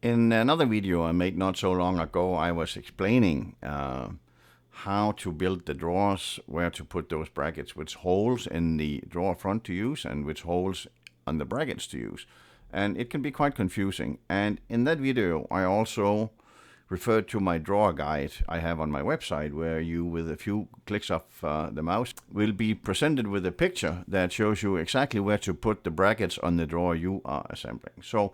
In another video I made not so long ago, I was explaining how to build the drawers, where to put those brackets, which holes in the drawer front to use and which holes on the brackets to use. And it can be quite confusing. And in that video, I also referred to my drawer guide I have on my website, where you, with a few clicks of the mouse, will be presented with a picture that shows you exactly where to put the brackets on the drawer you are assembling. So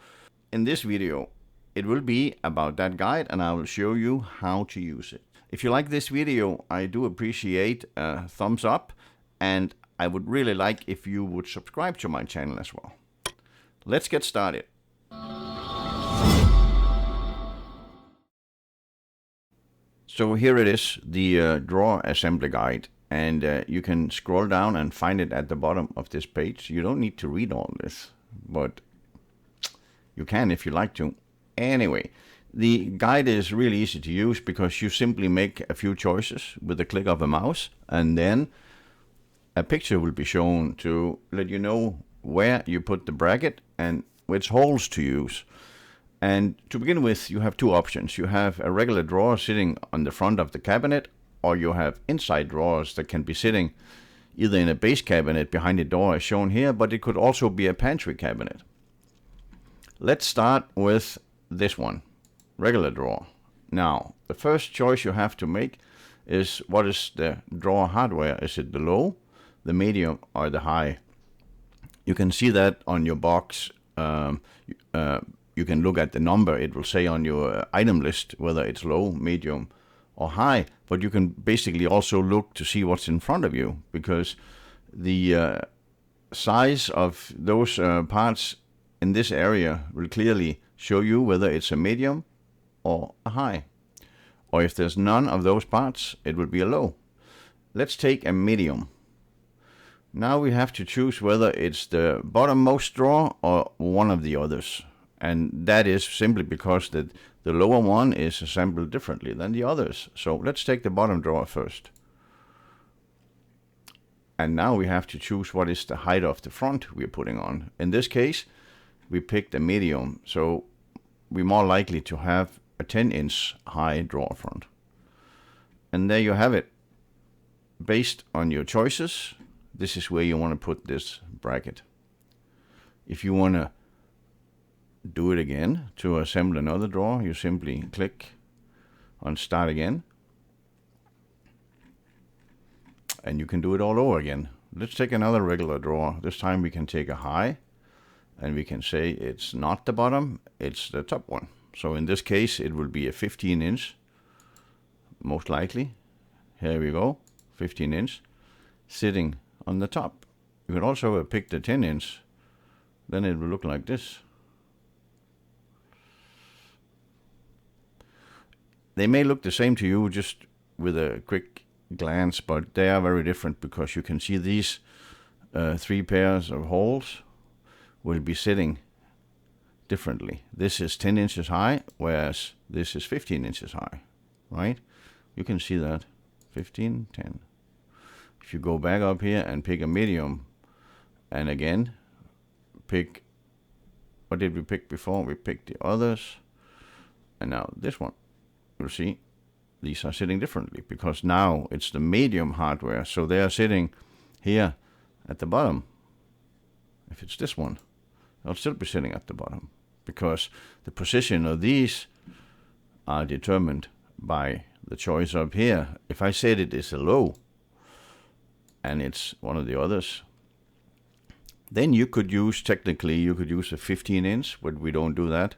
in this video, it will be about that guide, and I will show you how to use it. If you like this video, I do appreciate a thumbs up, and I would really like if you would subscribe to my channel as well. Let's get started. So here it is, the drawer assembly guide, and you can scroll down and find it at the bottom of this page. You don't need to read all this, but you can if you like to. Anyway, the guide is really easy to use because you simply make a few choices with a click of a mouse, and then a picture will be shown to let you know where you put the bracket and which holes to use. And to begin with, you have two options. You have a regular drawer sitting on the front of the cabinet, or you have inside drawers that can be sitting either in a base cabinet behind the door as shown here, but it could also be a pantry cabinet. Let's start with this one, regular drawer. Now, the first choice you have to make is, what is the drawer hardware? Is it the low, the medium, or the high? You can see that on your box. You can look at the number. It will say on your item list whether it's low, medium, or high. But you can basically also look to see what's in front of you, because the size of those parts in this area will clearly show you whether it's a medium or a high. Or if there's none of those parts, it will be a low. Let's take a medium. Now we have to choose whether it's the bottommost drawer or one of the others. And that is simply because the lower one is assembled differently than the others. So let's take the bottom drawer first. And now we have to choose what is the height of the front we're putting on. In this case, we picked a medium, so we're more likely to have a 10-inch high drawer front. And there you have it. Based on your choices, this is where you want to put this bracket. If you want to do it again to assemble another drawer, you simply click on Start Again, and you can do it all over again. Let's take another regular drawer. This time we can take a high, and we can say it's not the bottom, it's the top one. So in this case, it will be a 15-inch, most likely. Here we go, 15-inch, sitting on the top. You could also have picked a 10-inch, then it will look like this. They may look the same to you just with a quick glance, but they are very different, because you can see these 3 pairs of holes will be sitting differently. This is 10 inches high, whereas this is 15 inches high, right? You can see that, 15, 10. If you go back up here and pick a medium, and again, pick, what did we pick before? We picked the others, and now this one. You'll see these are sitting differently, because now it's the medium hardware, so they are sitting here at the bottom. If it's this one, they'll still be sitting at the bottom, because the position of these are determined by the choice up here. If I said it is a low and it's one of the others, then you could use, technically you could use a 15-inch, but we don't do that.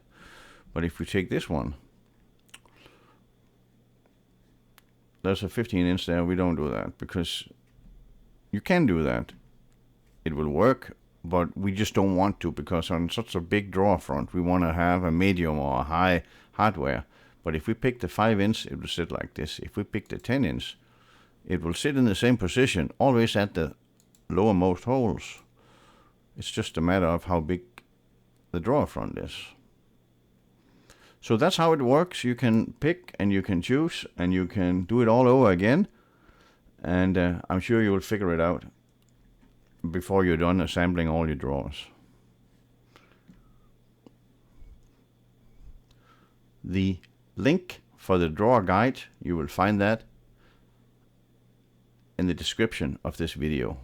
But if we take this one, there's a 15-inch there, we don't do that, because you can do that. It will work, but we just don't want to, because on such a big drawer front, we want to have a medium or a high hardware. But if we pick the 5-inch, it will sit like this. If we pick the 10-inch, it will sit in the same position, always at the lowermost holes. It's just a matter of how big the drawer front is. So that's how it works. You can pick and you can choose and you can do it all over again. And I'm sure you will figure it out before you're done assembling all your drawers. The link for the drawer guide, you will find that in the description of this video.